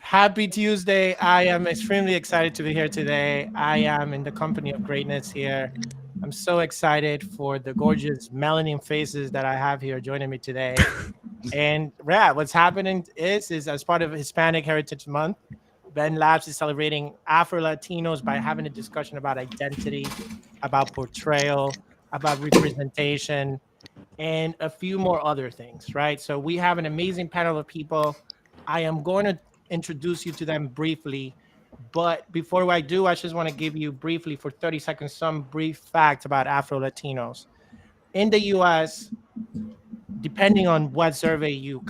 Happy Tuesday. I am extremely excited to be here today. I am in the company of greatness here. I'm so excited for the gorgeous melanin faces that I have here joining me today. And yeah, what's happening is as part of Hispanic Heritage Month, BENlabs is celebrating Afro-Latinos by having a discussion about identity, about portrayal, about representation, and a few more other things, right? So we have an amazing panel of people. I am going to introduce you to them briefly. But before I do, I just want to give you briefly for 30 seconds some brief facts about Afro-Latinos. In the US, depending on what survey you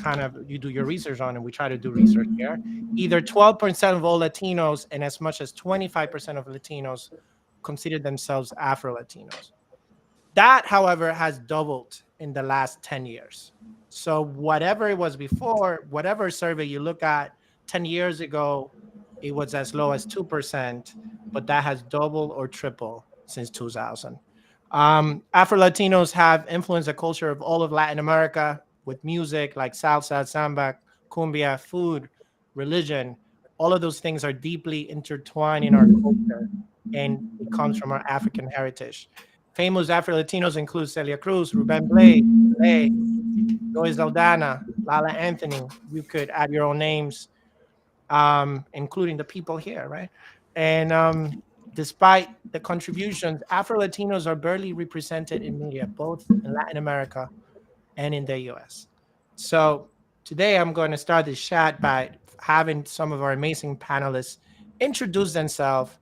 do your research on, and we try to do research here, either 12% of all Latinos and as much as 25% of Latinos consider themselves Afro-Latinos. That, however, has doubled in the last 10 years. So whatever it was before, whatever survey you look at 10 years ago, it was as low as 2%, but that has doubled or tripled since 2000. Afro-Latinos have influenced the culture of all of Latin America with music like salsa, samba, cumbia, food, religion. All of those things are deeply intertwined in our culture, and it comes from our African heritage. Famous Afro-Latinos include Celia Cruz, Ruben Blades, Pelé, Joyce Aldana, Lala Anthony. You could add your own names, including the people here, right? And despite the contributions, Afro-Latinos are barely represented in media, both in Latin America and in the US. So today I'm going to start this chat by having some of our amazing panelists introduce themselves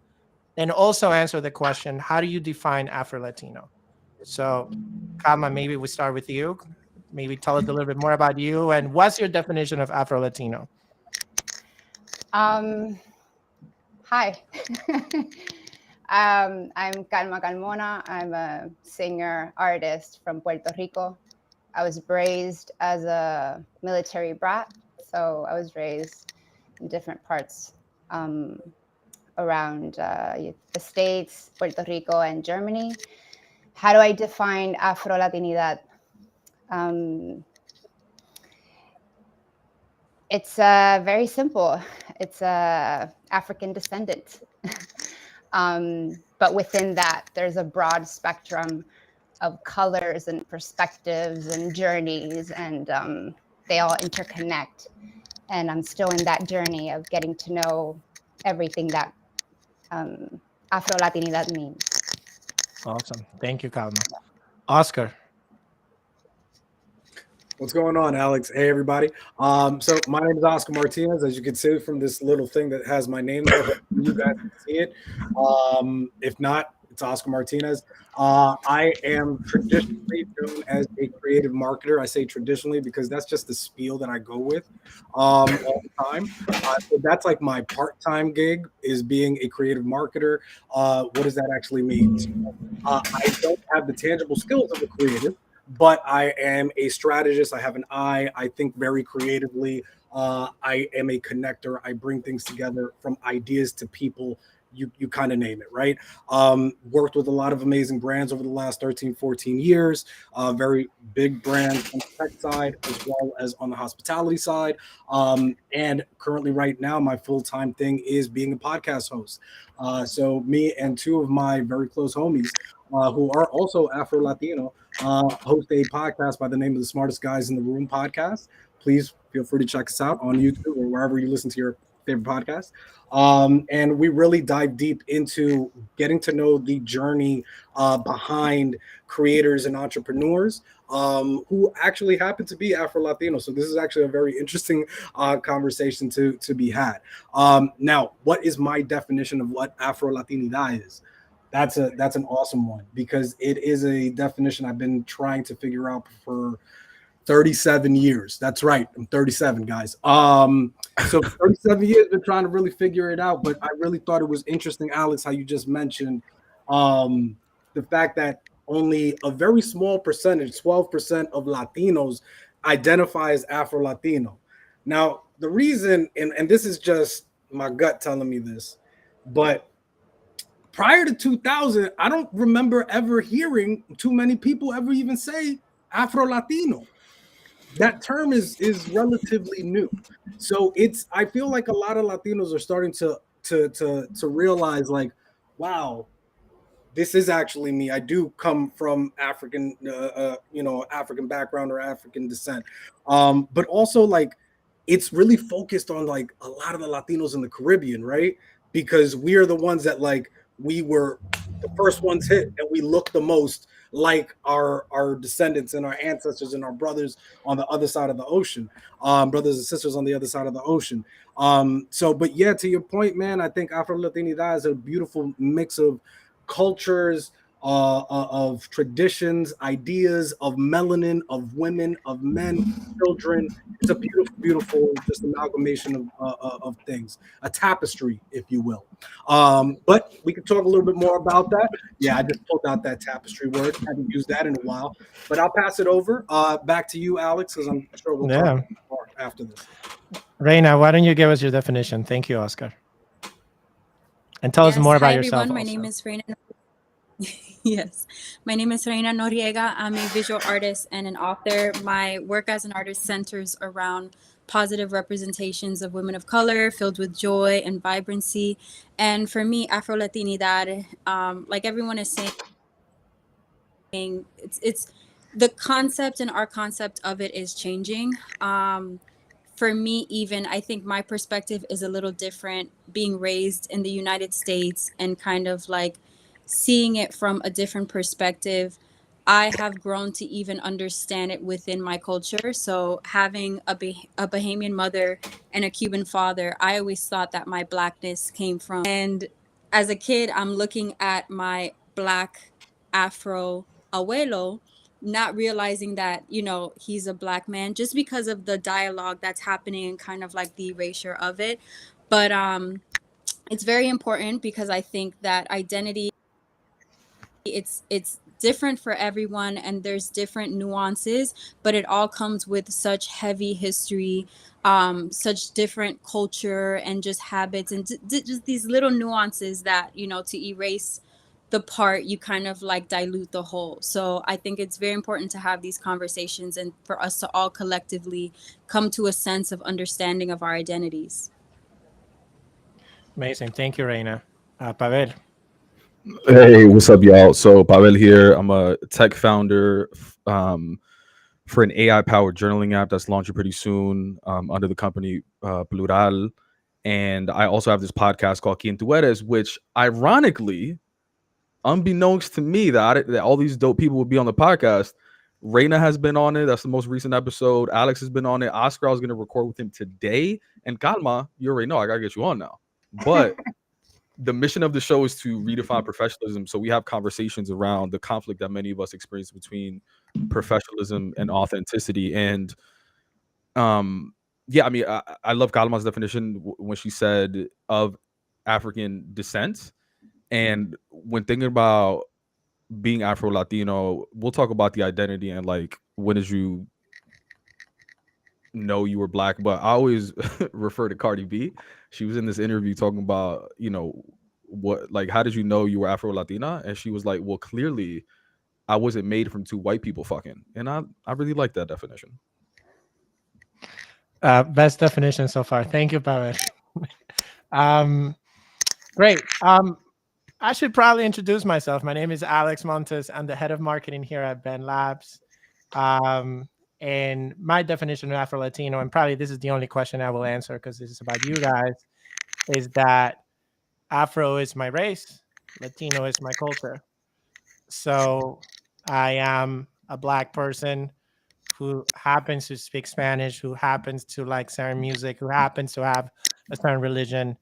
and also answer the question, how do you define Afro-Latino? So, Kama, maybe we start with you. Maybe tell us a little bit more about you and what's your definition of Afro-Latino? Hi. I'm Calma Calmona. I'm a singer, artist from Puerto Rico. I was raised as a military brat, so I was raised in different parts around the States, Puerto Rico, and Germany. How do I define Afro-Latinidad? It's very simple. It's African descendant. But within that, there's a broad spectrum of colors and perspectives and journeys, and they all interconnect. And I'm still in that journey of getting to know everything that Afro-Latinidad means. Awesome. Thank you, Kalma. Oscar. What's going on, Alex? Hey, everybody. So my name is Oscar Martinez. As you can see from this little thing that has my name there, you guys can see it. If not, it's Oscar Martinez. I am traditionally known as a creative marketer. I say traditionally because that's just the spiel that I go with all the time. So that's like my part-time gig is being a creative marketer. What does that actually mean? I don't have the tangible skills of a creative, but I am a strategist. I have an eye. I think very creatively. I am a connector. I bring things together from ideas to people. You kind of name it, right? Worked with a lot of amazing brands over the last 13, 14 years. Very big brands on the tech side as well as on the hospitality side. And currently right now, my full-time thing is being a podcast host. So me and two of my very close homies who are also Afro-Latino host a podcast by the name of the Smartest Guys in the Room podcast. Please feel free to check us out on YouTube or wherever you listen to your favorite podcast. And we really dive deep into getting to know the journey behind creators and entrepreneurs who actually happen to be Afro-Latino. So this is actually a very interesting conversation to be had. Now, what is my definition of what Afro-Latinidad is? That's an awesome one because it is a definition I've been trying to figure out for 37 years. That's right. I'm 37, guys. So 37 years been trying to really figure it out, but I really thought it was interesting, Alex, how you just mentioned the fact that only a very small percentage, 12% of Latinos identify as Afro-Latino. Now, the reason, and this is just my gut telling me this, but prior to 2000, I don't remember ever hearing too many people ever even say Afro-Latino. that term is relatively new. So I feel like a lot of Latinos are starting to realize like, wow, this is actually me. I do come from African, African background or African descent. But also like it's really focused on like a lot of the Latinos in the Caribbean, right? Because we are the ones that like we were the first ones hit and we look the most like our descendants and our ancestors and our brothers on the other side of the ocean, brothers and sisters on the other side of the ocean. But yeah, to your point, man, I think Afro-Latinidad is a beautiful mix of cultures, of traditions, ideas, of melanin, of women, of men, children. It's a beautiful, beautiful, just amalgamation of things, a tapestry, if you will. But we could talk a little bit more about that. Yeah, I just pulled out that tapestry word. Haven't used that in a while. But I'll pass it over back to you, Alex, because I'm sure we'll talk Yeah. more after this. Reina, why don't you give us your definition? Thank you, Oscar. And tell us Yes. more Hi, about yourself everyone. My name also. is Reina. Yes. My name is Reina Noriega. I'm a visual artist and an author. My work as an artist centers around positive representations of women of color filled with joy and vibrancy. And for me, Afro-Latinidad, like everyone is saying, it's the concept and our concept of it is changing. For me, even I think my perspective is a little different being raised in the United States and kind of like seeing it from a different perspective. I have grown to even understand it within my culture. So having a Bahamian mother and a Cuban father, I always thought that my blackness came from. And as a kid, I'm looking at my black Afro abuelo, not realizing that, you know, he's a black man just because of the dialogue that's happening and kind of like the erasure of it. But it's very important because I think that identity, it's different for everyone and there's different nuances, but it all comes with such heavy history, such different culture and just habits and just these little nuances that, you know, to erase the part, you kind of like dilute the whole. So I think it's very important to have these conversations and for us to all collectively come to a sense of understanding of our identities. Amazing. Thank you, Reina. Pavel. Hey, what's up, y'all? So Pavel here. I'm a tech founder for an AI-powered journaling app that's launching pretty soon under the company Plural, and I also have this podcast called Quien which, ironically, unbeknownst to me, that all these dope people would be on the podcast. Reina has been on it. That's the most recent episode. Alex has been on it. Oscar, I was going to record with him today, and Calma, you already know I gotta get you on now, but the mission of the show is to redefine professionalism. So we have conversations around the conflict that many of us experience between professionalism and authenticity. And yeah, I mean, I love Kalma's definition when she said of African descent. And when thinking about being Afro-Latino, we'll talk about the identity and like when did you know you were black, but I always refer to Cardi B. She was in this interview talking about, you know, what, like, how did you know you were Afro Latina? And she was like, well, clearly I wasn't made from two white people fucking. And I really like that definition. Best definition so far. Thank you, Pavel. Great. I should probably introduce myself. My name is Alex Montes. I'm the head of marketing here at BENlabs. And my definition of Afro-Latino, and probably this is the only question I will answer because this is about you guys, is that Afro is my race, Latino is my culture. So I am a Black person who happens to speak Spanish, who happens to like certain music, who happens to have a certain religion.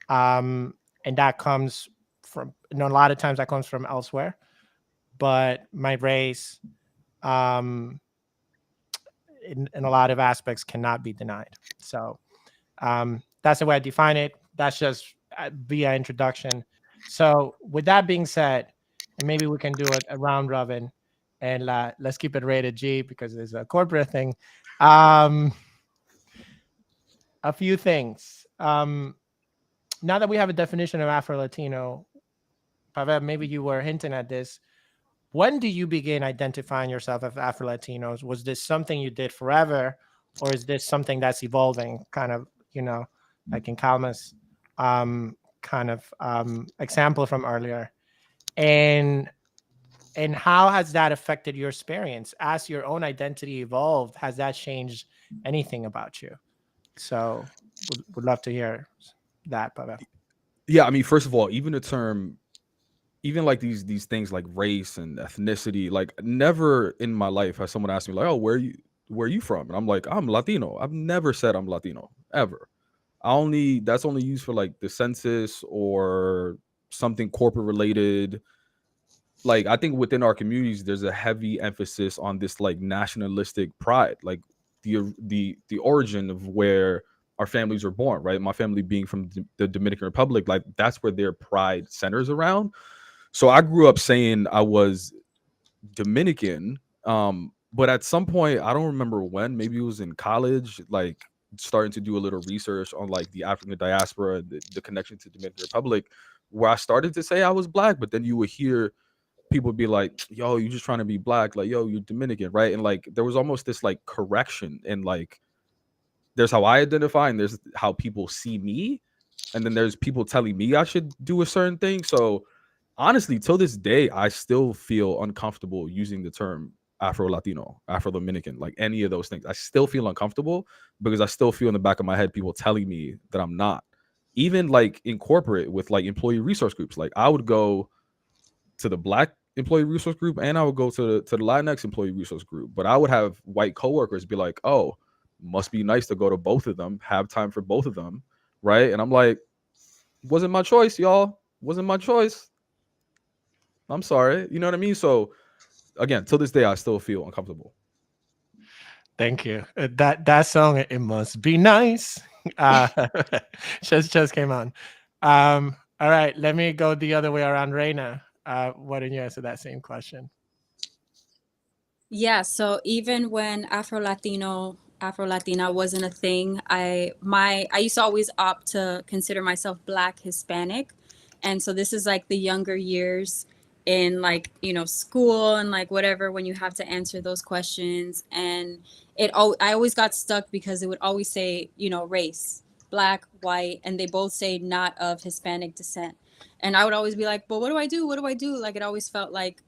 And that comes from, you know, a lot of times that comes from elsewhere. But my race, um, in a lot of aspects, cannot be denied. So that's the way I define it. That's just via introduction. So with that being said, and maybe we can do a round robin, and let's keep it rated G because it's a corporate thing. A few things. Now that we have a definition of Afro-Latino, Pavel, maybe you were hinting at this. when do you begin identifying yourself as Afro-Latinos? Was this something you did forever, or is this something that's evolving, kind of, like in Kalma's kind of example from earlier? And how has that affected your experience as your own identity evolved? Has that changed anything about you? So would love to hear that, Pavel. Yeah, I mean, first of all, even the term, even like these things like race and ethnicity, like never in my life has someone asked me like, oh, where are you from? And I'm like, I'm Latino. I've never said I'm Latino ever. That's only used for like the census or something corporate related. Like I think within our communities there's a heavy emphasis on this like nationalistic pride, like the origin of where our families were born, right? My family being from the Dominican Republic, like that's where their pride centers around. So I grew up saying I was Dominican, but at some point I don't remember when, maybe it was in college, like starting to do a little research on like the African diaspora, the connection to Dominican Republic, where I started to say I was black, but then you would hear people be like, yo, you just trying to be black, like, yo, you're Dominican, right? And like there was almost this like correction, and like there's how I identify and there's how people see me, and then there's people telling me I should do a certain thing. So honestly, till this day I still feel uncomfortable using the term Afro-Latino, Afro-Dominican, like any of those things. I still feel uncomfortable because I still feel in the back of my head people telling me that I'm not. Even like in corporate with like employee resource groups, like I would go to the black employee resource group and I would go to the Latinx employee resource group. But I would have white coworkers be like, oh, must be nice to go to both of them, have time for both of them, right? And I'm like, wasn't my choice, y'all. Wasn't my choice. I'm sorry. You know what I mean? So again, till this day, I still feel uncomfortable. Thank you. That song, it must be nice. Uh, just came on. All right, let me go the other way around. Reina, why don't you answer that same question? Yeah, so even when Afro-Latina wasn't a thing, I used to always opt to consider myself Black Hispanic. And so this is like the younger years in like, school and like whatever, when you have to answer those questions. And I always got stuck because it would always say, race, Black, white, and they both say not of Hispanic descent. And I would always be like, but what do I do? What do I do? Like, it always felt like,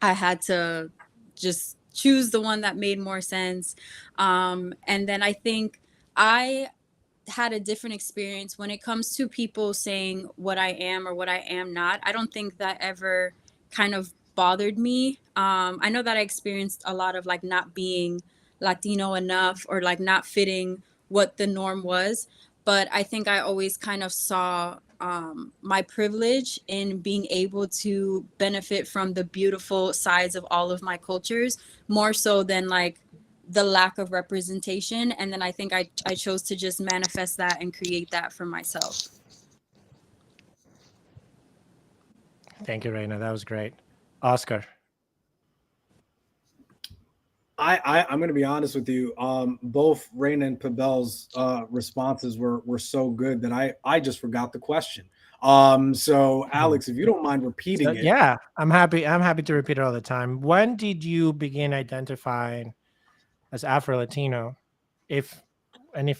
I had to just choose the one that made more sense. And then I think I had a different experience when it comes to people saying what I am or what I am not. I don't think that ever kind of bothered me. I know that I experienced a lot of like not being Latino enough or like not fitting what the norm was. But I think I always kind of saw my privilege in being able to benefit from the beautiful sides of all of my cultures, more so than like the lack of representation. And then I think I chose to just manifest that and create that for myself. Thank you, Reina. That was great. Oscar. I'm going to be honest with you. Both Raina and Pavel's responses were so good that I just forgot the question. So Alex, if you don't mind repeating it. Yeah, I'm happy to repeat it all the time. When did you begin identifying as Afro-Latino? If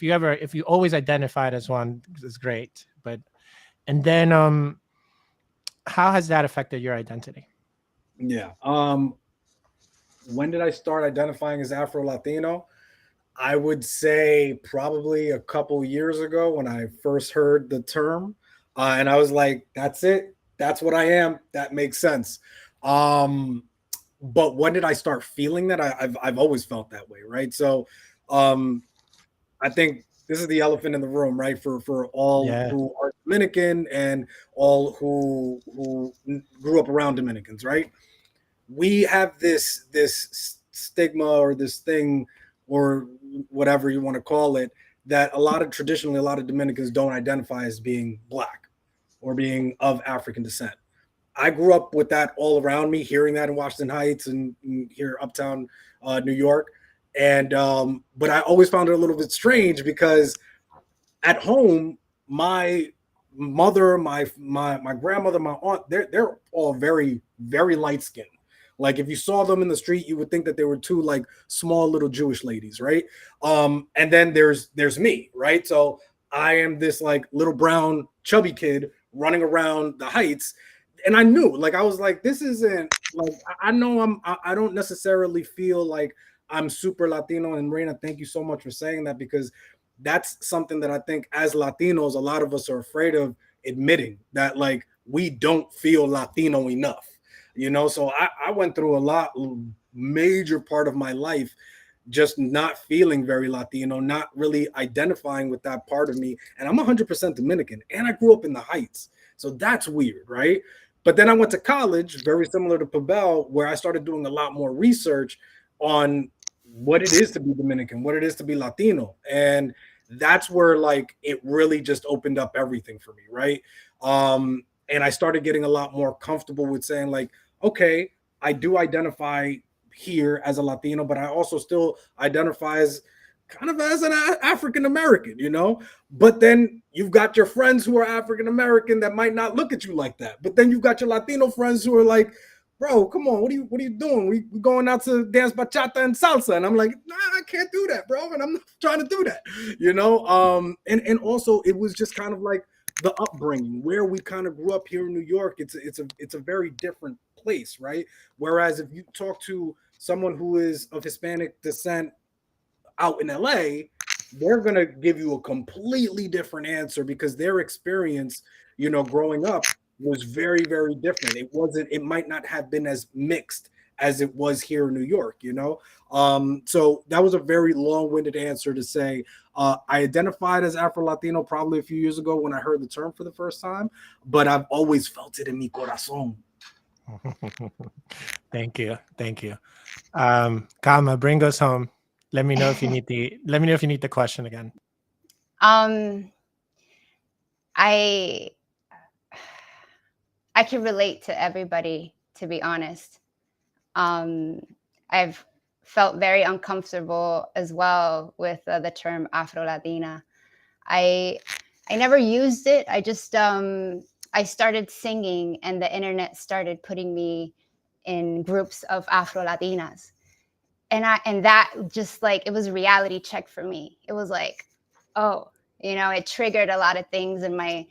you always identified as one, it's great. And then how has that affected your identity? Yeah. When did I start identifying as Afro-Latino? I would say probably a couple years ago when I first heard the term. And I was like, that's it. That's what I am. That makes sense. But when did I start feeling that? I've always felt that way, right? So I think this is the elephant in the room, right? For all who are Dominican and all who grew up around Dominicans, right? We have this stigma or this thing or whatever you want to call it that a lot of Dominicans don't identify as being Black or being of African descent. I grew up with that all around me, hearing that in Washington Heights and here uptown New York. And but I always found it a little bit strange because at home, my mother, my grandmother, my aunt, they're all very, very light skinned. Like if you saw them in the street, you would think that they were two like small little Jewish ladies, right? And then there's me, right? So I am this like little brown chubby kid running around the heights, and I knew, like, I was like, this isn't like, I know I don't necessarily feel like I'm super Latino. And Reina, thank you so much for saying that, because that's something that I think as Latinos, a lot of us are afraid of admitting, that like we don't feel Latino enough. You know, so I went through major part of my life just not feeling very Latino, not really identifying with that part of me. And I'm 100% Dominican, and I grew up in the Heights. So that's weird, right? But then I went to college, very similar to Pabel, where I started doing a lot more research on what it is to be Dominican, what it is to be Latino. And that's where like it really just opened up everything for me, right? And I started getting a lot more comfortable with saying like, okay, I do identify here as a Latino, but I also still identify as kind of as an African American, you know. But then you've got your friends who are African American that might not look at you like that. But then you've got your Latino friends who are like, bro, come on, what are you doing? We going out to dance bachata and salsa. And I'm like, nah, I can't do that, bro. And I'm not trying to do that, you know. And also it was just kind of like the upbringing where we kind of grew up here in New York. It's a very different place, right? Whereas if you talk to someone who is of Hispanic descent out in LA, they're going to give you a completely different answer, because their experience, you know, growing up was very, very different. It might not have been as mixed as it was here in New York, you know? So that was a very long-winded answer to say, I identified as Afro-Latino probably a few years ago when I heard the term for the first time, but I've always felt it in mi corazón. Thank you. Kama, bring us home. Let me know if you need the question again. I can relate to everybody, to be honest. I've felt very uncomfortable as well with the term Afro-Latina. I never used it. I just I started singing, and the internet started putting me in groups of Afro-Latinas. And that just like, it was a reality check for me. It was like, oh, you know, it triggered a lot of things in my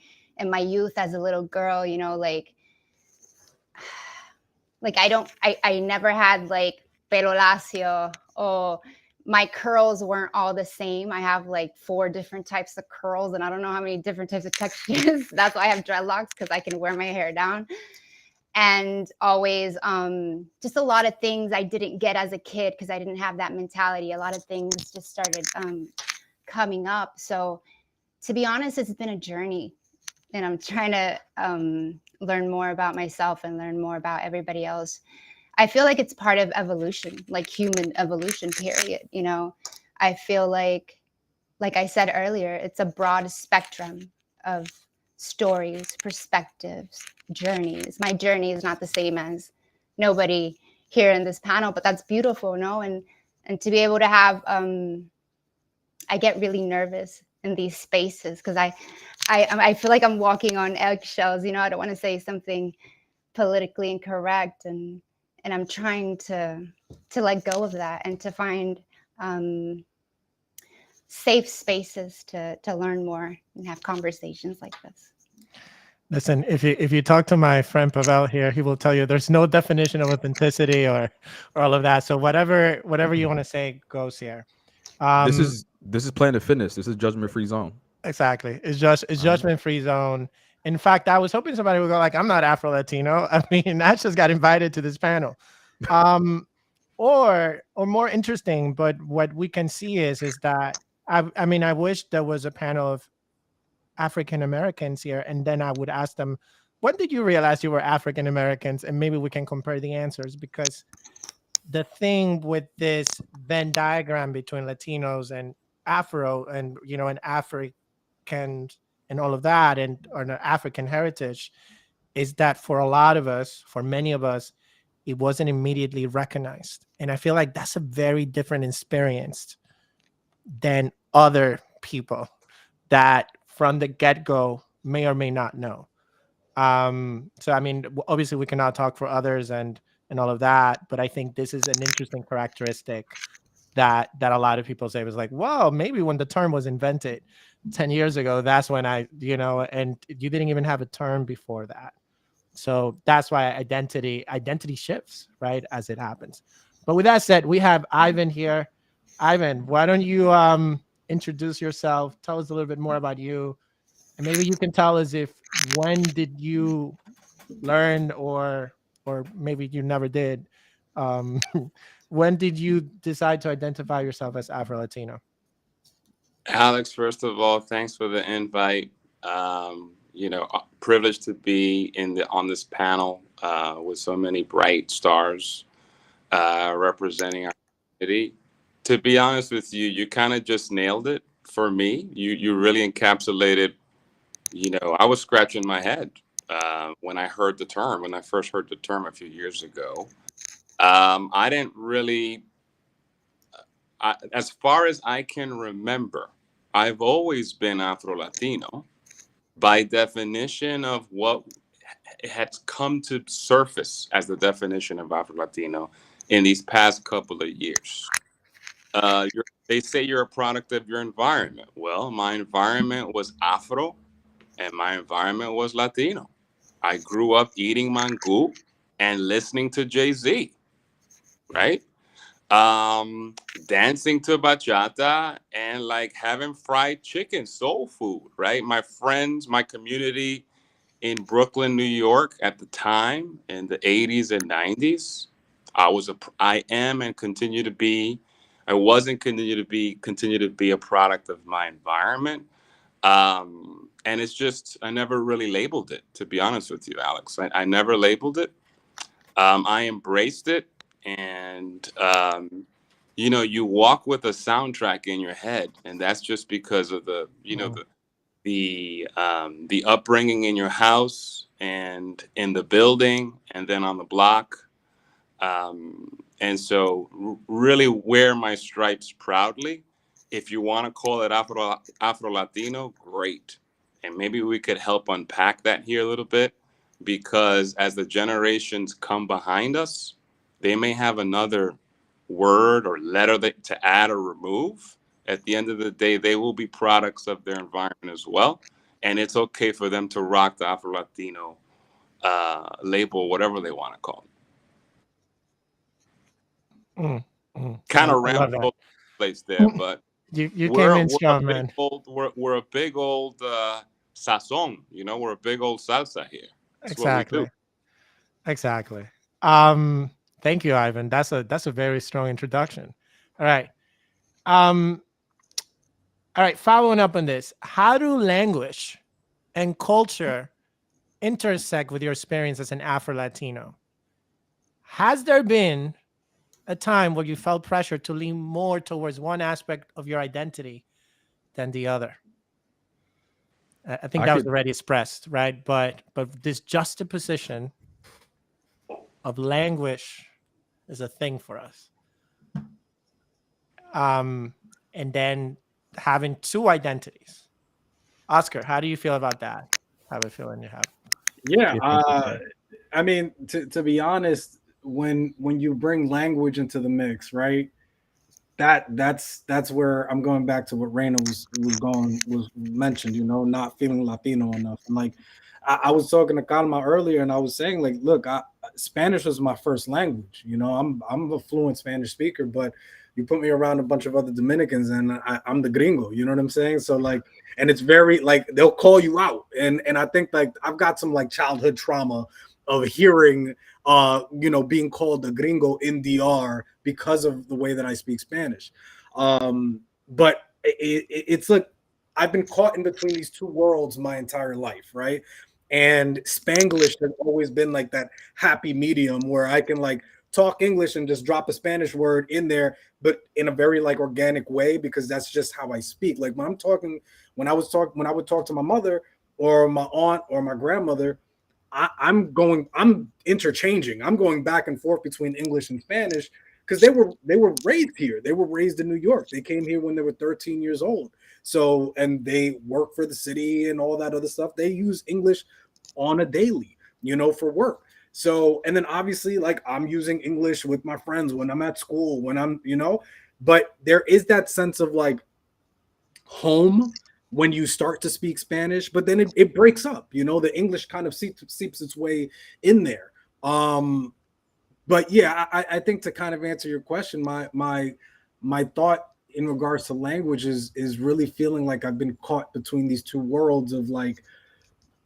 youth as a little girl, you know, like I never had like pelo lacio, or my curls weren't all the same. I have like 4 different types of curls, and I don't know how many different types of textures. That's why I have dreadlocks, because I can wear my hair down. And always just a lot of things I didn't get as a kid, because I didn't have that mentality. A lot of things just started coming up. So to be honest, it's been a journey, and I'm trying to learn more about myself and learn more about everybody else. I feel like it's part of evolution, like human evolution, period. You know, I feel like I said earlier, it's a broad spectrum of stories, perspectives, journeys. My journey is not the same as nobody here in this panel, but that's beautiful, no? And to be able to have, I get really nervous in these spaces, because I feel like I'm walking on eggshells. You know, I don't want to say something politically incorrect, and I'm trying to let go of that, and to find safe spaces to learn more and have conversations like this. Listen, if you talk to my friend Pavel here, he will tell you there's no definition of authenticity or all of that. So whatever you want to say goes here. This is Planet Fitness. This is judgment-free zone. Exactly. It's judgment-free zone. In fact, I was hoping somebody would go like, I'm not Afro-Latino. I mean, I just got invited to this panel. Or more interesting, but what we can see is that I mean, I wish there was a panel of African Americans here, and then I would ask them, when did you realize you were African Americans? And maybe we can compare the answers, because the thing with this Venn diagram between Latinos and Afro, and you know, and African and all of that, and or an African heritage, is that for a lot of us, for many of us, it wasn't immediately recognized. And I feel like that's a very different experience than other people that from the get-go may or may not know. So I mean, obviously we cannot talk for others and all of that, but I think this is an interesting characteristic that a lot of people say was like, well, maybe when the term was invented 10 years ago, that's when and you didn't even have a term before that. So that's why identity shifts, right, as it happens. But with that said, we have Ivan here. Ivan, why don't you introduce yourself? Tell us a little bit more about you, and maybe you can tell us if when did you learn, or maybe you never did. Um, when did you decide to identify yourself as Afro-Latino? Alex, first of all, thanks for the invite. Privileged to be on this panel with so many bright stars representing our city. To be honest with you, you kind of just nailed it for me. You really encapsulated. I was scratching my head when I first heard the term a few years ago. I didn't really, as far as I can remember, I've always been Afro-Latino by definition of what had come to surface as the definition of Afro-Latino in these past couple of years. They say you're a product of your environment. Well, my environment was Afro and my environment was Latino. I grew up eating mangú and listening to Jay-Z, right? Dancing to bachata and like having fried chicken, soul food, right? My friends, my community in Brooklyn, New York at the time in the 80s and 90s, I am and continue to be, I was and continue to be a product of my environment. And it's just, I never really labeled it, to be honest with you, Alex. I never labeled it. I embraced it. And, you walk with a soundtrack in your head, and that's just because of the upbringing in your house and in the building and then on the block. And so really wear my stripes proudly. If you want to call it Afro-Latino, great. And maybe we could help unpack that here a little bit, because as the generations come behind us, they may have another word or letter to add or remove. At the end of the day, they will be products of their environment as well. And it's okay for them to rock the Afro-Latino label, whatever they want to call it. Kind of rammed all over the place there, but you came in strong, man. We're a big old sazon, we're a big old salsa here. That's exactly. What we do. Exactly. Thank you, Ivan. That's a very strong introduction. All right. All right. Following up on this, how do language and culture intersect with your experience as an Afro-Latino? Has there been a time where you felt pressure to lean more towards one aspect of your identity than the other? I think that was already expressed, right? But this juxtaposition of language is a thing for us. And then having two identities. Oscar, how do you feel about that? Have a feeling you have? Yeah, I mean, to be honest, when you bring language into the mix, right? That's where I'm going back to what Raina was mentioned. Not feeling Latino enough. And like I was talking to Calma earlier, and I was saying, like, look, Spanish was my first language. I'm a fluent Spanish speaker, but you put me around a bunch of other Dominicans, and I'm the gringo. You know what I'm saying? So like, and it's very like they'll call you out, and I think like I've got some like childhood trauma of hearing being called the gringo in DR because of the way that I speak Spanish. But it's like I've been caught in between these two worlds my entire life, right? And Spanglish has always been like that happy medium where I can like talk English and just drop a Spanish word in there, but in a very like organic way, because that's just how I speak. Like when I would talk to my mother or my aunt or my grandmother, I'm interchanging. I'm going back and forth between English and Spanish because they were raised here. They were raised in New York. They came here when they were 13 years old. So, and they work for the city and all that other stuff. They use English on a daily, for work. So, and then obviously, like, I'm using English with my friends when I'm at school, when I'm, but there is that sense of like home when you start to speak Spanish, but then it breaks up, the English kind of seeps its way in there. But yeah, I think to kind of answer your question, my thought in regards to language is really feeling like I've been caught between these two worlds of like,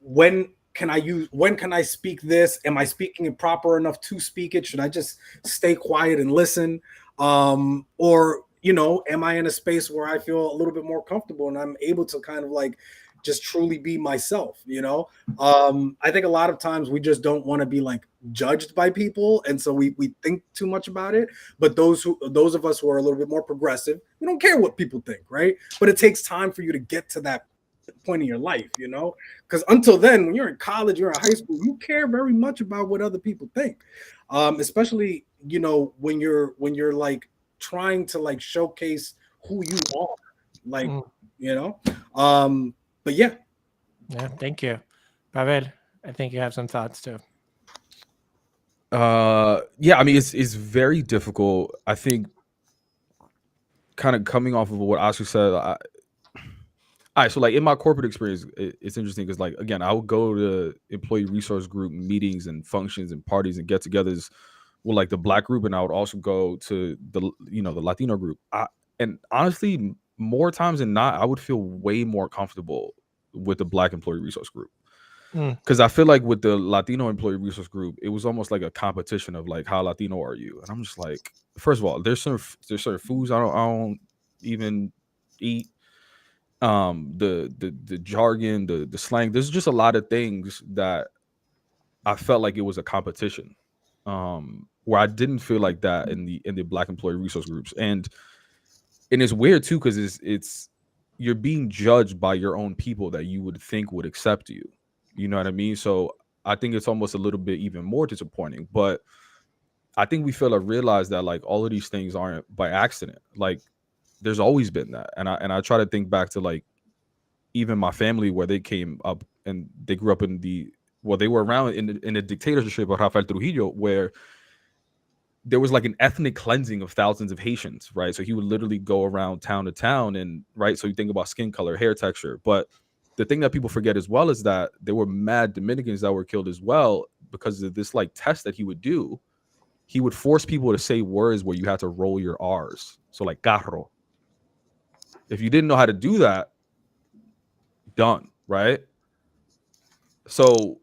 when can I speak this? Am I speaking it proper enough to speak it? Should I just stay quiet and listen? Or am I in a space where I feel a little bit more comfortable and I'm able to kind of like just truly be myself? I think a lot of times we just don't want to be like judged by people, and so we think too much about it. But those of us who are a little bit more progressive, we don't care what people think, right? But it takes time for you to get to that point in your life, because until then, when you're in college, you're in high school, you care very much about what other people think, especially when you're like trying to like showcase who you are, like but yeah. Thank you, Pavel. I think you have some thoughts too. Yeah, I mean, it's very difficult. I think kind of coming off of what Oscar said, all right, so like in my corporate experience, it's interesting because like again, I would go to employee resource group meetings and functions and parties and get-togethers with like the Black group, and I would also go to the the Latino group. And honestly, more times than not, I would feel way more comfortable with the Black employee resource group, because I feel like with the Latino employee resource group, it was almost like a competition of like, how Latino are you? And I'm just like, first of all, there's certain foods I don't even eat. The jargon, the slang, there's just a lot of things that I felt like it was a competition, where I didn't feel like that in the Black employee resource groups. And it's weird too, because it's you're being judged by your own people that you would think would accept you, you know what I mean? So I think it's almost a little bit even more disappointing. But I think we fail to realize that like all of these things aren't by accident. Like there's always been that. And I try to think back to like even my family, where they came up and they grew up in they were around in the dictatorship of Rafael Trujillo, where there was like an ethnic cleansing of thousands of Haitians, right? So he would literally go around town to town, and right, so you think about skin color, hair texture, but the thing that people forget as well is that there were mad Dominicans that were killed as well because of this like test that he would do. He would force people to say words where you had to roll your R's. So like carro. If you didn't know how to do that, done, right? So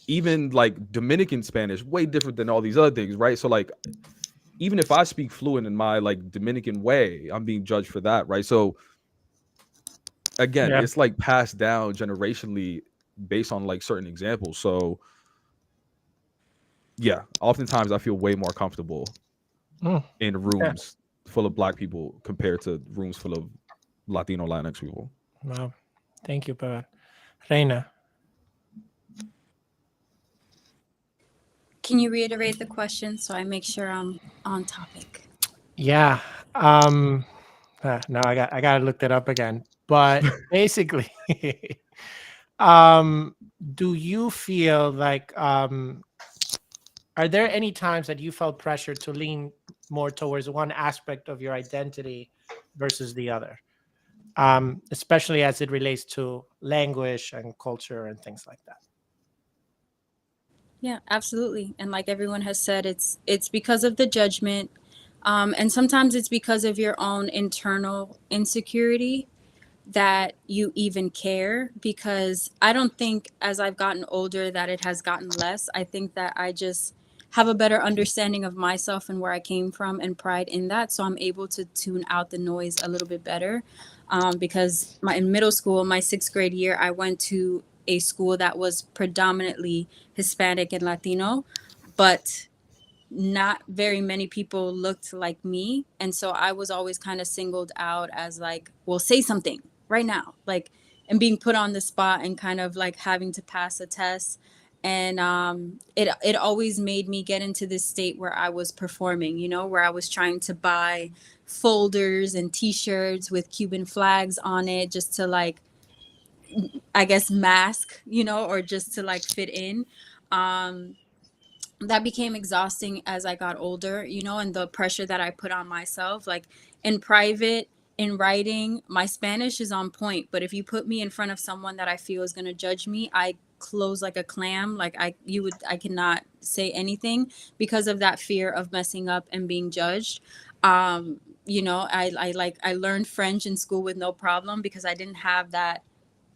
even like Dominican Spanish, way different than all these other things, right? So like even if I speak fluent in my like Dominican way, I'm being judged for that, right? So again, it's like passed down generationally based on like certain examples. So yeah, oftentimes I feel way more comfortable in rooms full of Black people compared to rooms full of Latino, Latinx people. Wow. Thank you, Pavel. Reina. Can you reiterate the question so I make sure I'm on topic? Yeah. No, I gotta look that up again. But basically, do you feel like are there any times that you felt pressure to lean more towards one aspect of your identity versus the other? Especially as it relates to language and culture and things like that. Yeah, absolutely. And like everyone has said, it's because of the judgment. And sometimes it's because of your own internal insecurity that you even care, because I don't think as I've gotten older that it has gotten less. I think that I just have a better understanding of myself and where I came from and pride in that. So I'm able to tune out the noise a little bit better. Because in middle school, my 6th grade year, I went to a school that was predominantly Hispanic and Latino, but not very many people looked like me. And so I was always kind of singled out as like, well, say something right now, like, and being put on the spot and kind of like having to pass a test. And it always made me get into this state where I was performing, you know, where I was trying to buy folders and T-shirts with Cuban flags on it just to like, I guess, mask, you know, or just to like fit in. Um, that became exhausting as I got older, you know, and the pressure that I put on myself, like in private, in writing, my Spanish is on point, but if you put me in front of someone that I feel is going to judge me, I close like a clam. Like I cannot say anything because of that fear of messing up and being judged. You know, I learned French in school with no problem because I didn't have that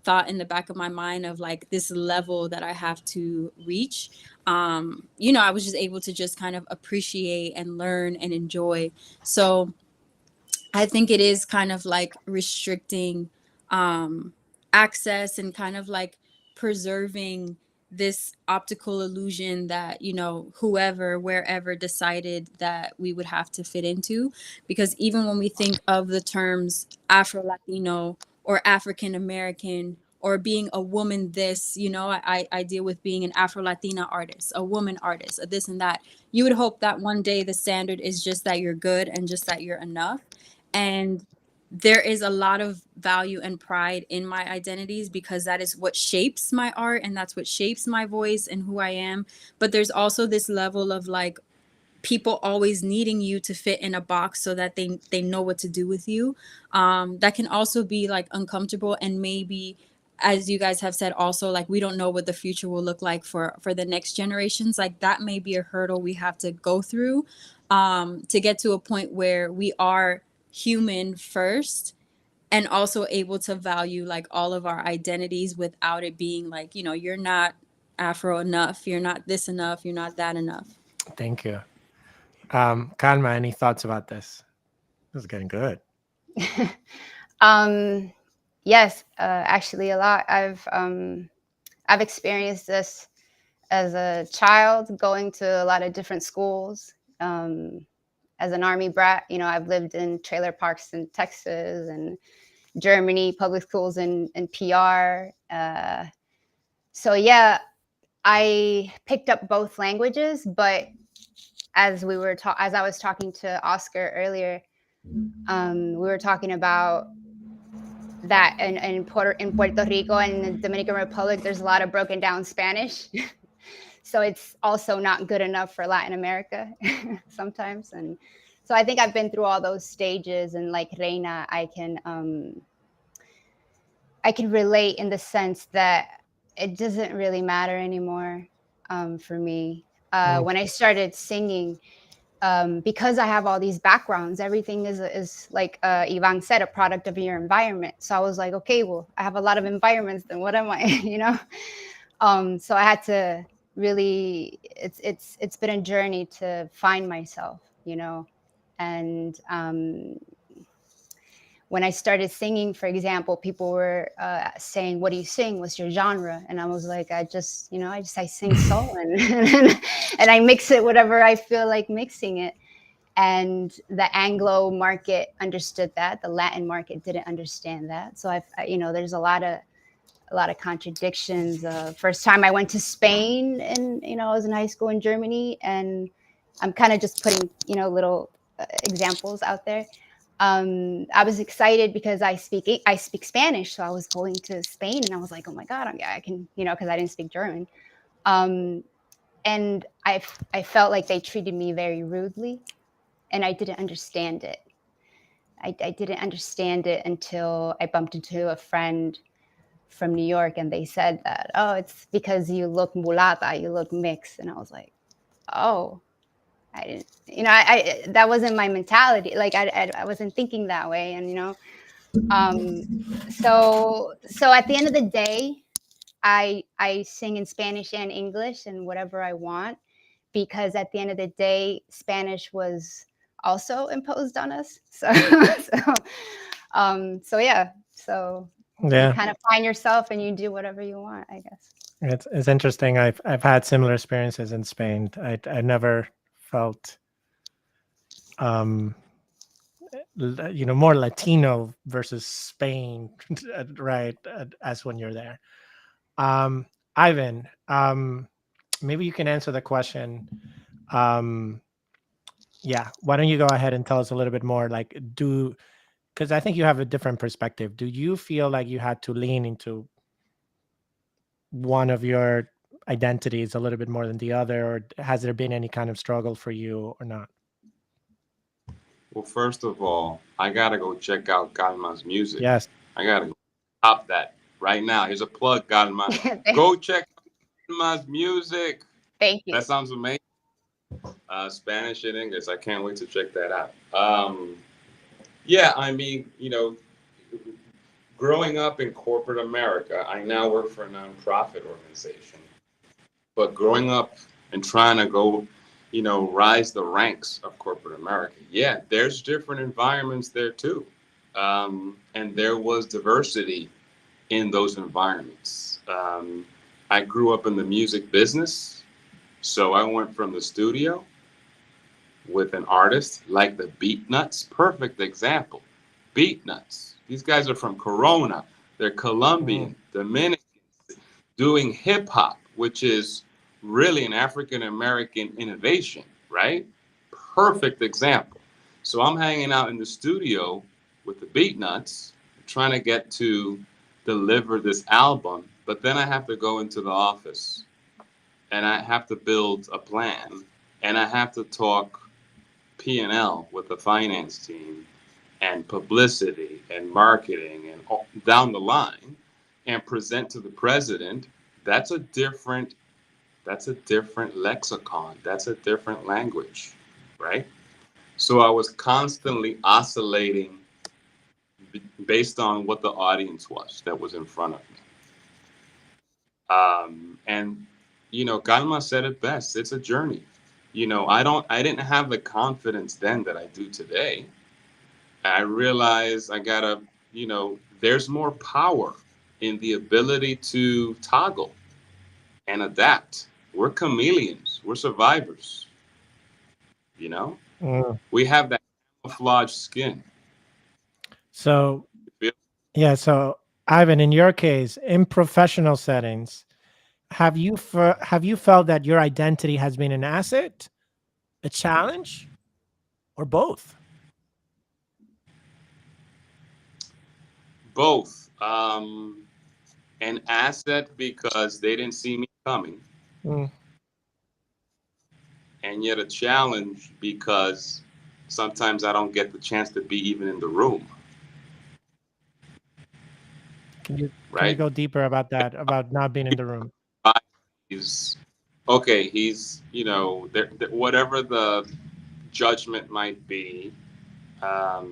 thought in the back of my mind of like this level that I have to reach. You know, I was just able to just kind of appreciate and learn and enjoy. So I think it is kind of like restricting access and kind of like preserving this optical illusion that, you know, whoever, wherever decided that we would have to fit into. Because even when we think of the terms Afro-Latino or African American or being a woman, this, you know, I deal with being an Afro-Latina artist, a woman artist, a this and that. You would hope that one day the standard is just that you're good and just that you're enough. And there is a lot of value and pride in my identities because that is what shapes my art and that's what shapes my voice and who I am. But there's also this level of like people always needing you to fit in a box so that they know what to do with you. That can also be like uncomfortable, and maybe, as you guys have said, also like we don't know what the future will look like for the next generations. Like that may be a hurdle we have to go through to get to a point where we are human first and also able to value like all of our identities without it being like, you know, you're not Afro enough, you're not this enough, you're not that enough. Thank you. Kalma, any thoughts about this? This is getting good. Yes, actually, a lot. I've experienced this as a child, going to a lot of different schools. As an Army brat, you know, I've lived in trailer parks in Texas and Germany, public schools in PR. So yeah, I picked up both languages, but as I was talking to Oscar earlier, we were talking about that in Puerto Rico and the Dominican Republic, there's a lot of broken down Spanish. So it's also not good enough for Latin America sometimes. And so I think I've been through all those stages, and like Reina, I can relate in the sense that it doesn't really matter anymore for me. When I started singing, because I have all these backgrounds, everything is like Ivan said, a product of your environment. So I was like, okay, well, I have a lot of environments, then what am I, you know? So I had to really, it's been a journey to find myself, you know? And when I started singing, for example, people were saying, what do you sing? What's your genre? And I was like, I sing soul and I mix it whatever I feel like mixing it. And the Anglo market understood that. The Latin market didn't understand that. So there's a lot of contradictions. First time I went to Spain, and I was in high school in Germany, and I'm kind of just putting little examples out there. I was excited because I speak Spanish, so I was going to Spain, and I was like, oh my god, I can, because I didn't speak German, and I felt like they treated me very rudely, and I didn't understand it. I didn't understand it until I bumped into a friend from New York, and they said that, oh, it's because you look mulata, you look mixed, and I was like, oh. I didn't, that wasn't my mentality. Like I wasn't thinking that way. And, so at the end of the day, I sing in Spanish and English and whatever I want, because at the end of the day, Spanish was also imposed on us. So, yeah. So you kind of find yourself and you do whatever you want, I guess. It's interesting. I've had similar experiences in Spain. I never felt more Latino versus Spain, right, as when you're there. Ivan, maybe you can answer the question. Um, yeah, why don't you go ahead and tell us a little bit more? Like, because I think you have a different perspective. Do you feel like you had to lean into one of your identities a little bit more than the other, or has there been any kind of struggle for you or not? Well, first of all, I gotta go check out Calma's music. Yes. I gotta go stop that right now. Here's a plug, Calma. Go check out Calma's music. Thank you. That sounds amazing. Spanish and English. I can't wait to check that out. Yeah, I mean, growing up in corporate America, I now work for a nonprofit organization. But growing up and trying to go, rise the ranks of corporate America, yeah, there's different environments there too. And there was diversity in those environments. I grew up in the music business, so I went from the studio with an artist like the Beatnuts. Perfect example. Beatnuts. These guys are from Corona. They're Colombian, Dominican, doing hip hop, which is really an African American innovation, right? Perfect example. So I'm hanging out in the studio with the Beatnuts, trying to get to deliver this album, but then I have to go into the office and I have to build a plan and I have to talk P&L with the finance team and publicity and marketing and down the line and present to the president. That's a different lexicon. That's a different language, right? So I was constantly oscillating based on what the audience was that was in front of me. And Calma said it best. It's a journey. I didn't have the confidence then that I do today. I realized there's more power in the ability to toggle and adapt. We're chameleons. We're survivors. We have that camouflage skin. So, yeah. So, Ivan, in your case, in professional settings, have you felt that your identity has been an asset, a challenge, or both? Both. An asset because they didn't see me coming. And yet a challenge because sometimes I don't get the chance to be even in the room. Can you go deeper about that, about not being in the room? He's whatever the judgment might be, that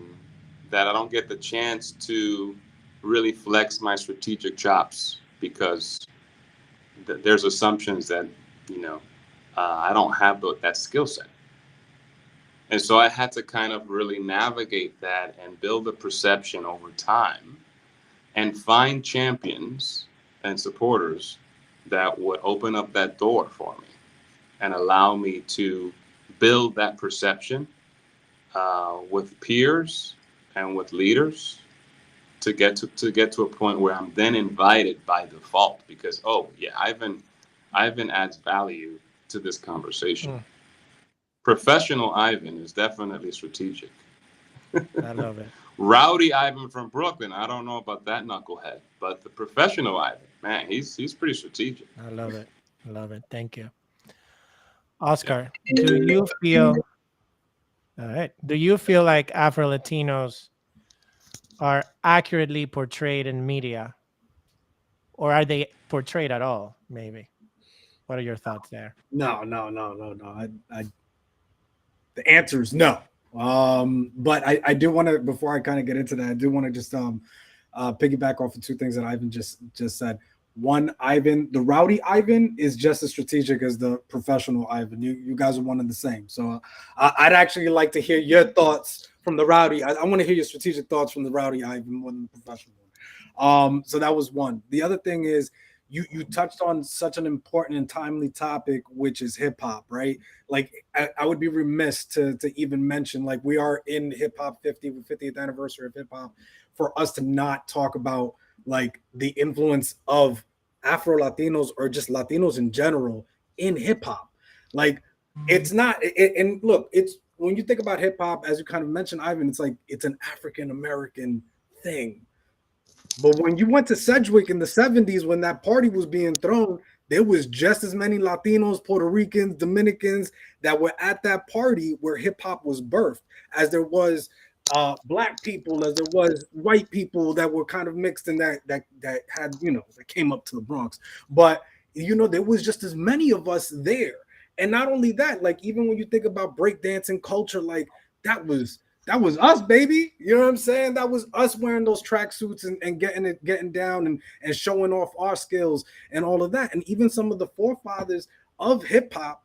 I don't get the chance to really flex my strategic chops because there's assumptions that, I don't have that skill set. And so I had to kind of really navigate that and build a perception over time and find champions and supporters that would open up that door for me and allow me to build that perception with peers and with leaders to get to a point where I'm then invited by default because, Ivan adds value to this conversation. Professional Ivan is definitely strategic. I love it. Rowdy Ivan from Brooklyn, I don't know about that knucklehead, but the professional Ivan, man, he's pretty strategic. I love it. Thank you. Oscar, do you feel like Afro-Latinos are accurately portrayed in media, or are they portrayed at all? Maybe. What are your thoughts there? No. The answer is no. But I do want to, before I kind of get into that, I do want to just piggyback off of two things that Ivan just said. One, Ivan, the rowdy Ivan is just as strategic as the professional Ivan. You guys are one and the same. So I'd actually like to hear your thoughts from the rowdy. I want to hear your strategic thoughts from the rowdy Ivan more than the professional one. So that was one. The other thing is you touched on such an important and timely topic, which is hip hop, right? Like I would be remiss to even mention, like, we are in hip hop 50th anniversary of hip hop, for us to not talk about like the influence of Afro-Latinos or just Latinos in general in hip hop. Like it's not. And look, it's when you think about hip hop, as you kind of mentioned, Ivan, it's like it's an African American thing. But when you went to Sedgwick in the 70s, when that party was being thrown, there was just as many Latinos, Puerto Ricans, Dominicans that were at that party where hip hop was birthed, as there was black people, as there was white people that were kind of mixed in that had, you know, that came up to the Bronx. But you know, there was just as many of us there. And not only that, like even when you think about breakdancing culture, like that was us, baby. You know what I'm saying? That was us wearing those tracksuits and getting down and showing off our skills and all of that. And even some of the forefathers of hip hop,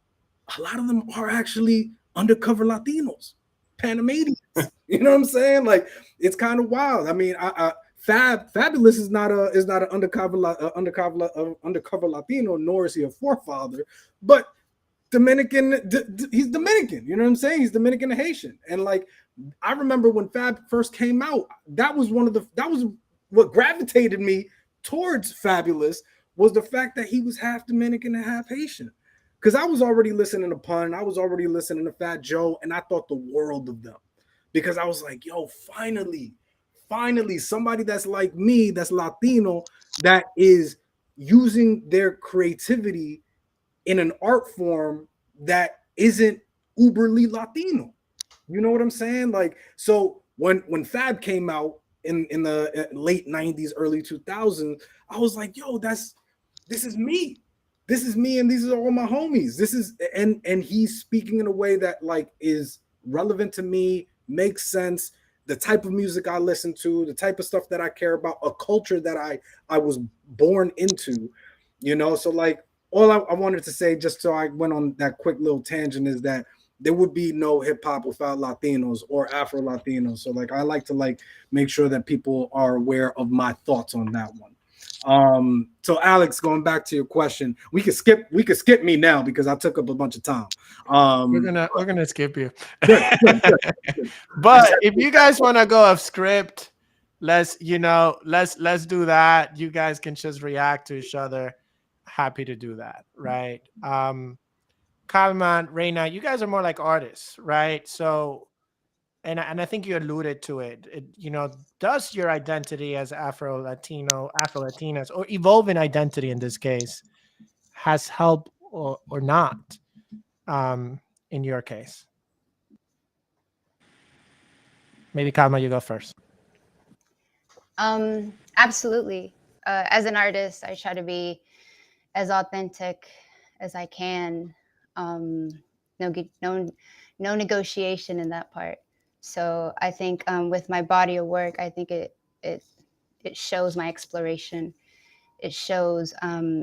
a lot of them are actually undercover Latinos, Panamanians. You know what I'm saying? Like it's kind of wild. I mean, Fabulous is not an undercover Latino, nor is he a forefather, but Dominican. He's Dominican. You know what I'm saying? He's Dominican and Haitian. And like I remember when Fab first came out, that was what gravitated me towards Fabulous, was the fact that he was half Dominican and half Haitian. Because I was already listening to Pun, I was already listening to Fat Joe, and I thought the world of them. Because I was like, yo, finally, somebody that's like me, that's Latino, that is using their creativity in an art form that isn't uberly Latino. You know what I'm saying? Like, so when Fab came out in the late 90s, early 2000s, I was like, yo, this is me. This is me, and these are all my homies. This is and he's speaking in a way that like is relevant to me, makes sense, the type of music I listen to, the type of stuff that I care about, a culture that I was born into, you know. So like all I wanted to say, just so I went on that quick little tangent, is that there would be no hip hop without Latinos or Afro-Latinos. So like I like to like make sure that people are aware of my thoughts on that one. So Alex, going back to your question, we could skip me now because I took up a bunch of time. We're gonna skip you. But if you guys want to go off script, let's do that. You guys can just react to each other. Happy to do that, right? Kalman, Reina, you guys are more like artists, right? So, and I think you alluded to it. Does your identity as Afro-Latino, Afro-Latinas, or evolving identity in this case, has help or not in your case? Maybe Kalma, you go first. Absolutely. As an artist, I try to be as authentic as I can. No negotiation in that part. So I think with my body of work, I think it shows my exploration. It shows how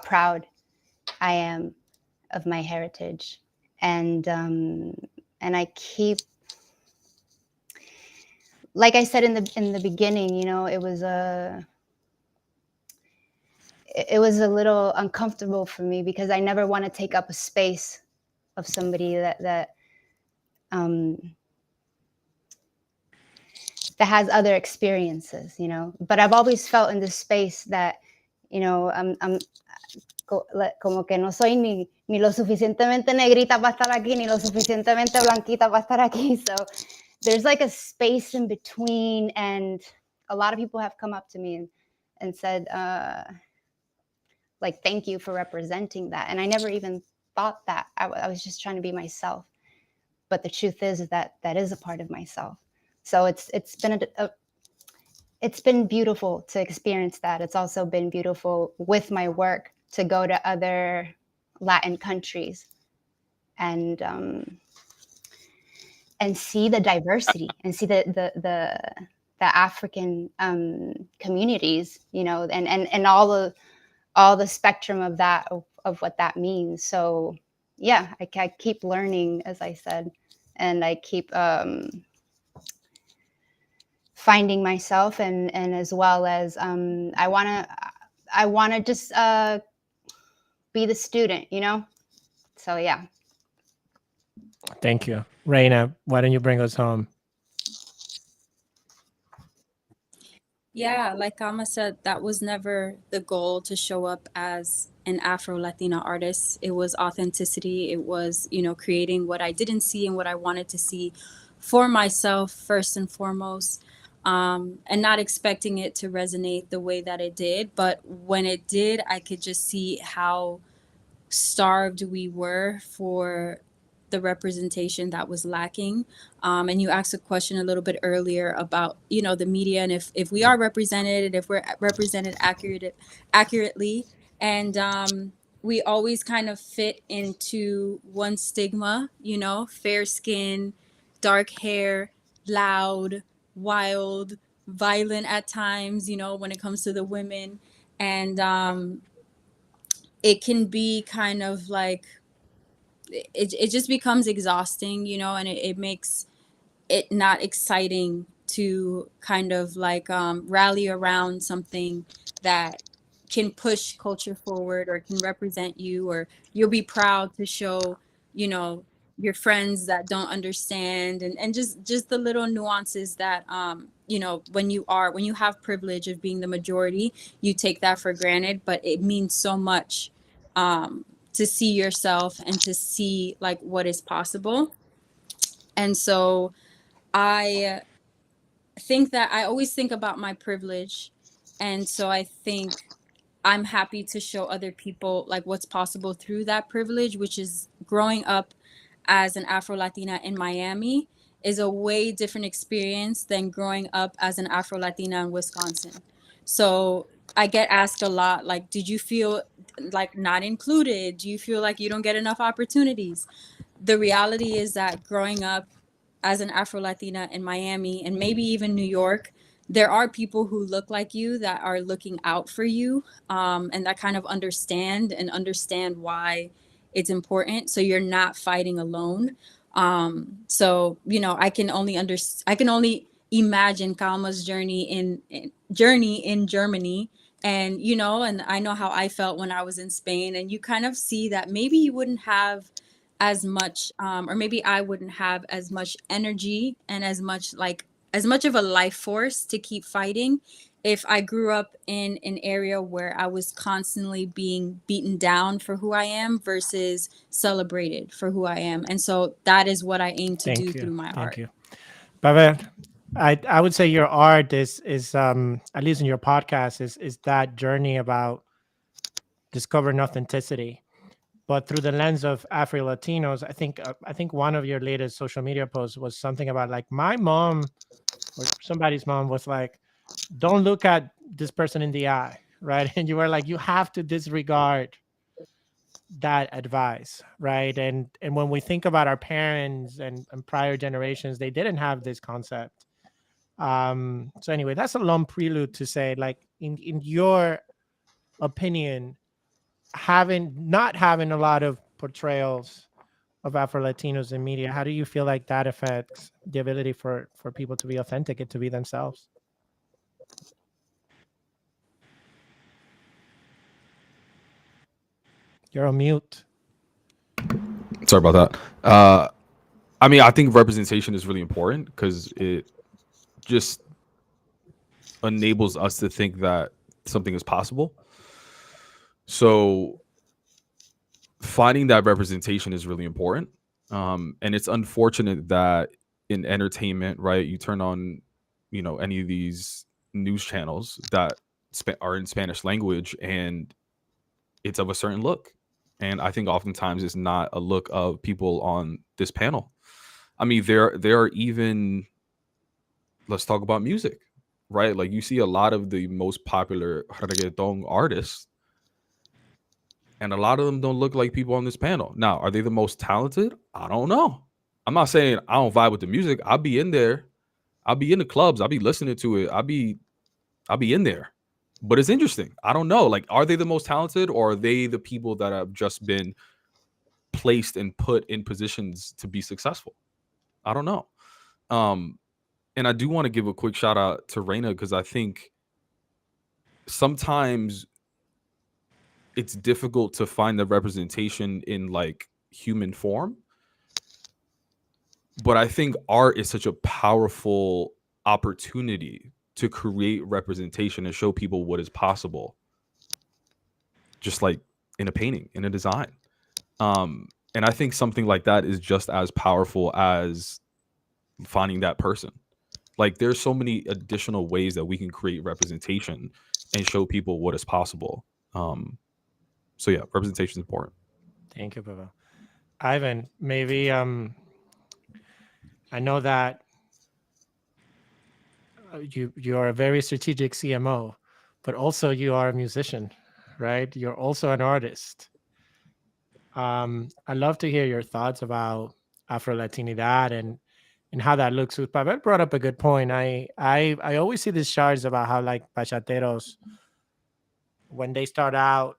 proud I am of my heritage, and I keep, like I said in the beginning, you know, it was a little uncomfortable for me because I never want to take up a space of somebody that has other experiences, you know. But I've always felt in this space that, you know, I'm como que no soy ni lo suficientemente negrita para estar aquí, ni lo suficientemente blanquita para estar aquí. So there's like a space in between, and a lot of people have come up to me and said, like, thank you for representing that. And I never even thought that. I was just trying to be myself. But the truth is that is a part of myself. So it's been beautiful to experience that. It's also been beautiful with my work to go to other Latin countries and see the diversity and see the African communities, you know, and all the spectrum of that, of what that means. So yeah, I keep learning, as I said, and I keep finding myself, and as well as I want to just be the student, you know. So yeah. Thank you. Reina, why don't you bring us home? Yeah, like Kama said, that was never the goal to show up as an Afro-Latina artist. It was authenticity. It was, creating what I didn't see and what I wanted to see for myself first and foremost, and not expecting it to resonate the way that it did. But when it did, I could just see how starved we were for the representation that was lacking. And you asked a question a little bit earlier about, the media, and if we are represented, and if we're represented accurately. And we always kind of fit into one stigma, fair skin, dark hair, loud, wild, violent at times, when it comes to the women. And it can be kind of like it just becomes exhausting, and it makes it not exciting to kind of like rally around something that can push culture forward or can represent you, or you'll be proud to show, you know, your friends that don't understand, and just the little nuances that when you have privilege of being the majority, you take that for granted, but it means so much to see yourself and to see like what is possible. And so I think that I always think about my privilege. And so I think I'm happy to show other people like what's possible through that privilege, which is growing up as an Afro-Latina in Miami is a way different experience than growing up as an Afro-Latina in Wisconsin. So I get asked a lot, like, did you feel like not included? Do you feel like you don't get enough opportunities? The reality is that growing up as an Afro-Latina in Miami and maybe even New York, there are people who look like you that are looking out for you, and that kind of understand why it's important. So you're not fighting alone. So I can only imagine Kalma's journey in Germany, and and I know how I felt when I was in Spain, and you kind of see that maybe you wouldn't have as much or maybe I wouldn't have as much energy and as much of a life force to keep fighting if I grew up in an area where I was constantly being beaten down for who I am versus celebrated for who I am. And so that is what I aim to do Thank you. through my Thank art. you. Pavel, I would say your art is at least in your podcast is that journey about discovering authenticity, but through the lens of Afro-Latinos. I think one of your latest social media posts was something about like my mom or somebody's mom was like, don't look at this person in the eye, right? And you were like, you have to disregard that advice, right? And when we think about our parents and prior generations, they didn't have this concept. So anyway, that's a long prelude to say, like, in your opinion, not having a lot of portrayals of Afro Latinos in media, how do you feel like that affects the ability for people to be authentic and to be themselves? You're on mute. Sorry about that. I mean, I think representation is really important because it just enables us to think that something is possible. So finding that representation is really important. And it's unfortunate that in entertainment, right, you turn on, any of these news channels that are in Spanish language and it's of a certain look. And I think oftentimes it's not a look of people on this panel. I mean, there are even, let's talk about music, right? Like you see a lot of the most popular reggaeton artists, and a lot of them don't look like people on this panel. Now, are they the most talented? I don't know. I'm not saying I don't vibe with the music. I'll be in there. I'll be in the clubs. I'll be listening to it. I'll be in there. But it's interesting. I don't know. Like, are they the most talented, or are they the people that have just been placed and put in positions to be successful? I don't know. And I do want to give a quick shout out to Reina because I think sometimes it's difficult to find the representation in like human form. But I think art is such a powerful opportunity to create representation and show people what is possible, just like in a painting, in a design. And I think something like that is just as powerful as finding that person. Like there's so many additional ways that we can create representation and show people what is possible. So yeah, representation is important. Thank you, Pavel. Ivan, maybe I know that you are a very strategic CMO, but also you are a musician, right? You're also an artist. I'd love to hear your thoughts about Afro-Latinidad and how that looks. Pavel brought up a good point. I always see these charts about how like bachateros, when they start out,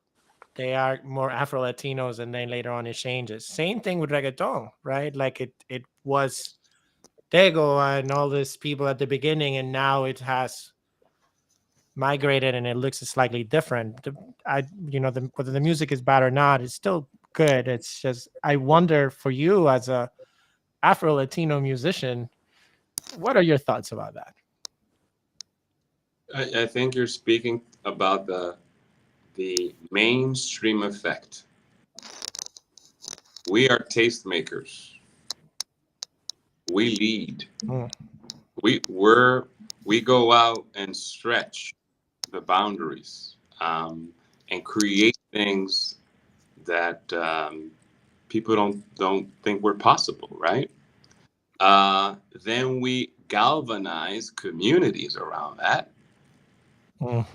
they are more Afro-Latinos, and then later on it changes. Same thing with reggaeton, right? Like it was Tego and all these people at the beginning, and now it has migrated and it looks slightly different. Whether the music is bad or not, it's still good. It's just I wonder for you as a Afro-Latino musician, what are your thoughts about that? I think you're speaking about the mainstream effect. We are tastemakers. We lead. Mm. We go out and stretch the boundaries, and create things that people don't think were possible, right? Then we galvanize communities around that. Mm.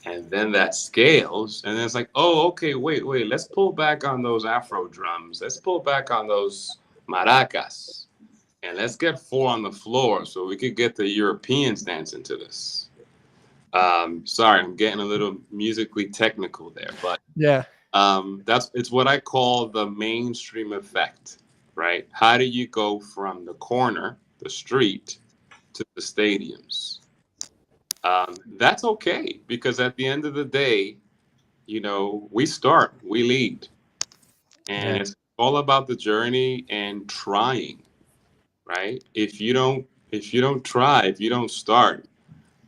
And then that scales, and then it's like, oh, okay, wait, let's pull back on those Afro drums. Let's pull back on those maracas. And let's get 4 on the floor so we could get the Europeans dancing to this. Sorry, I'm getting a little musically technical there, but Yeah. it's what I call the mainstream effect, right? How do you go from the corner, the street, to the stadiums? That's okay, because at the end of the day, we start, we lead, and Yeah. it's all about the journey and trying, right? If you don't try, if you don't start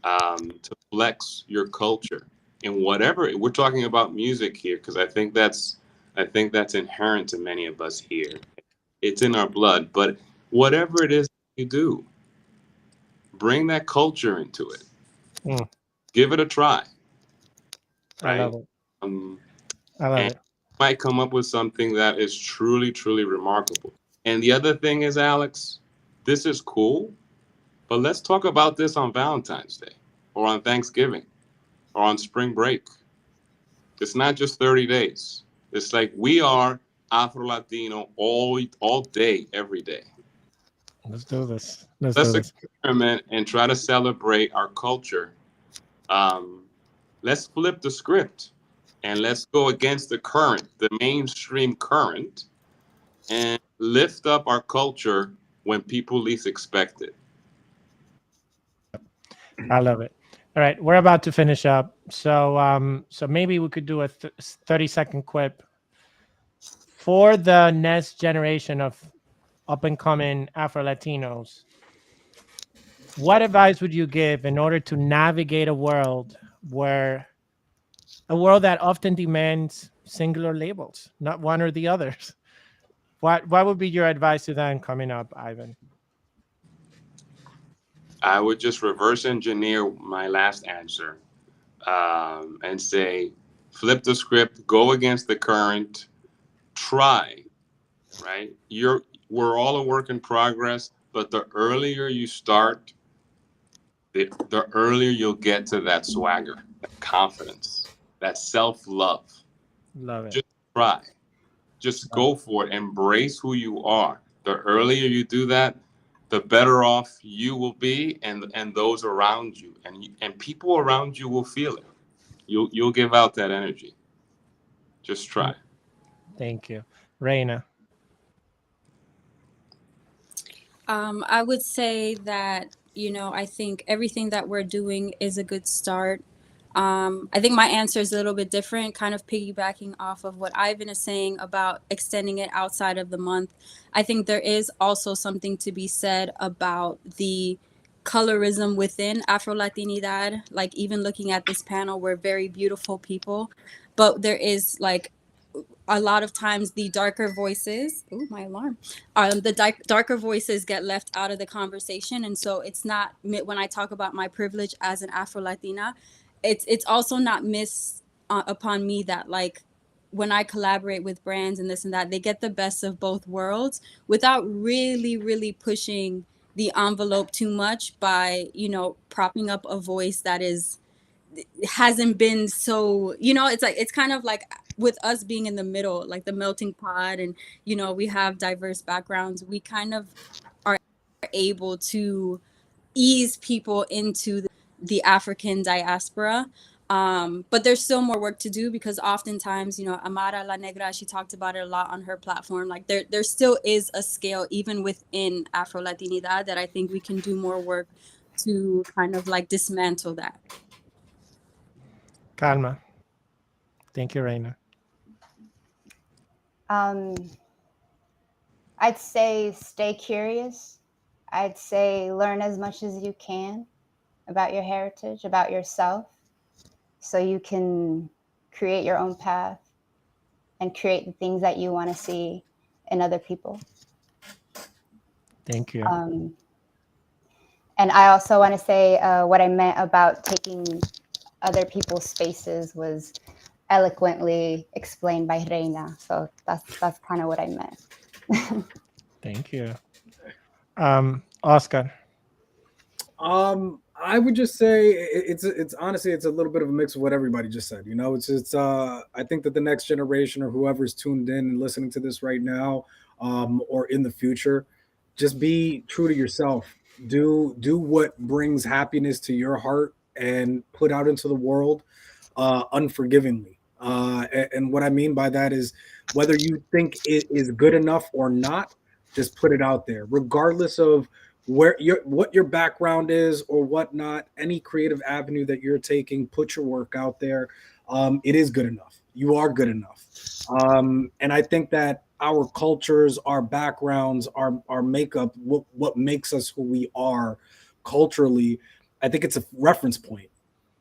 to flex your culture in whatever we're talking about music here, because I think that's inherent to many of us here. It's in our blood, but whatever it is you do, bring that culture into it. Mm. Give it a try, I right? love it. Um, I love and it. might come up with something that is truly, truly remarkable. And the other thing is, Alex, this is cool, but let's talk about this on Valentine's Day or on Thanksgiving or on spring break. It's not just 30 days. It's like we are Afro-Latino all day, every day. Let's do this. Let's do Let's this. experiment and try to celebrate our culture. Let's flip the script and let's go against the current, the mainstream current, and lift up our culture when people least expect it. I love it. All right, we're about to finish up. So maybe we could do a 30-second clip for the next generation of up and coming Afro-Latinos. What advice would you give in order to navigate a world that often demands singular labels, not one or the others? What would be your advice to them coming up, Ivan? I would just reverse engineer my last answer, and say, flip the script, go against the current, try, right? We're all a work in progress, but the earlier you start, the earlier you'll get to that swagger, that confidence, that self-love. Love it. Just try. Just go for it. Embrace who you are. The earlier you do that, the better off you will be, and those around you, and people around you will feel it. You'll give out that energy. Just try. Thank you, Reina. I would say that, I think everything that we're doing is a good start. I think my answer is a little bit different, kind of piggybacking off of what Ivan is saying about extending it outside of the month. I think there is also something to be said about the colorism within Afro-Latinidad. Like even looking at this panel, we're very beautiful people, but there is like a lot of times the darker voices, oh my alarm, the darker voices get left out of the conversation. And so it's not, when I talk about my privilege as an Afro-Latina, it's also not upon me that like when I collaborate with brands and this and that, they get the best of both worlds without really pushing the envelope too much by, you know, propping up a voice that hasn't been so, you know, it's like, it's kind of like with us being in the middle, like the melting pot, and, you know, we have diverse backgrounds, we kind of are able to ease people into the African diaspora. But there's still more work to do, because oftentimes, you know, Amara La Negra, she talked about it a lot on her platform. Like there still is a scale even within Afro-Latinidad that I think we can do more work to kind of like dismantle that. Calma. Thank you, Reina. I'd say stay curious. I'd say learn as much as you can about your heritage, about yourself, so you can create your own path and create the things that you want to see in other people. Thank you. And I also want to say what I meant about taking other people's spaces was eloquently explained by Reina. So that's kind of what I meant. Thank you. Oscar. I would just say it's honestly it's a little bit of a mix of what everybody just said. You know, it's I think that the next generation or whoever's tuned in and listening to this right now, or in the future, just be true to yourself. Do what brings happiness to your heart and put out into the world, unforgivingly. And what I mean by that is whether you think it is good enough or not, just put it out there, regardless of what your background is or whatnot. Any creative avenue that you're taking, put your work out there. It is good enough. You are good enough. And I think that our cultures, our backgrounds, our makeup, what makes us who we are culturally, I think it's a reference point.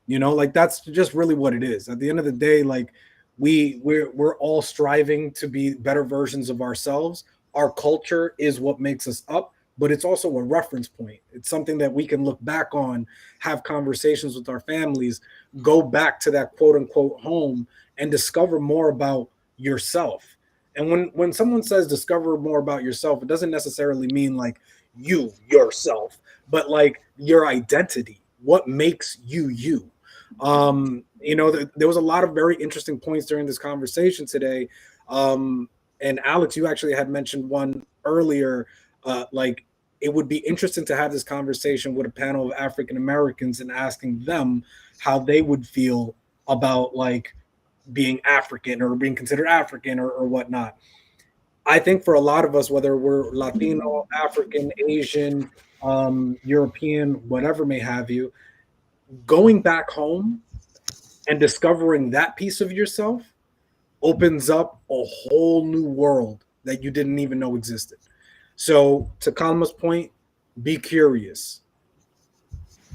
You know, like that's just really what it is. At the end of the day, like we're all striving to be better versions of ourselves. Our culture is what makes us up, but it's also a reference point. It's something that we can look back on, have conversations with our families, go back to that quote unquote home and discover more about yourself. And when someone says discover more about yourself, it doesn't necessarily mean like yourself, but like your identity, what makes you. You know, there was a lot of very interesting points during this conversation today. And Alex, you actually had mentioned one earlier, like it would be interesting to have this conversation with a panel of African Americans and asking them how they would feel about like being African or being considered African or whatnot. I think for a lot of us, whether we're Latino, African, Asian, European, whatever may have you, going back home and discovering that piece of yourself opens up a whole new world that you didn't even know existed. So to Kalma's point, be curious.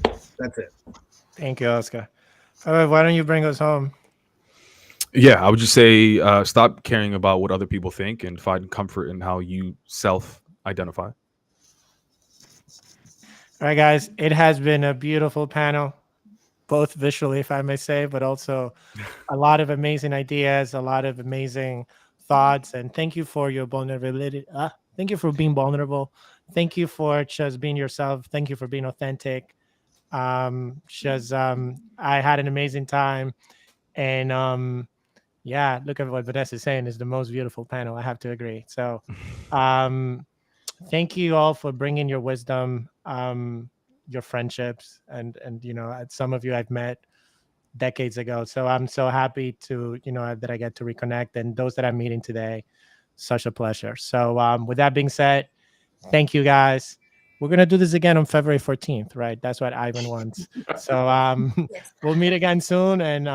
That's it. Thank you, Oscar. All right, why don't you bring us home? Yeah, I would just say stop caring about what other people think and find comfort in how you self-identify. All right, guys, it has been a beautiful panel, both visually, if I may say, but also a lot of amazing ideas, a lot of amazing thoughts. And thank you for your vulnerability. Thank you for being vulnerable. Thank you for just being yourself. Thank you for being authentic. I had an amazing time. And yeah, look at what Vanessa is saying is the most beautiful panel. I have to agree. So thank you all for bringing your wisdom, your friendships, and you know, some of you I've met decades ago. So I'm so happy to, you know, that I get to reconnect, and those that I'm meeting today, such a pleasure. So with that being said, thank you guys. We're gonna do this again on February 14th, right? That's what Ivan wants. So we'll meet again soon, and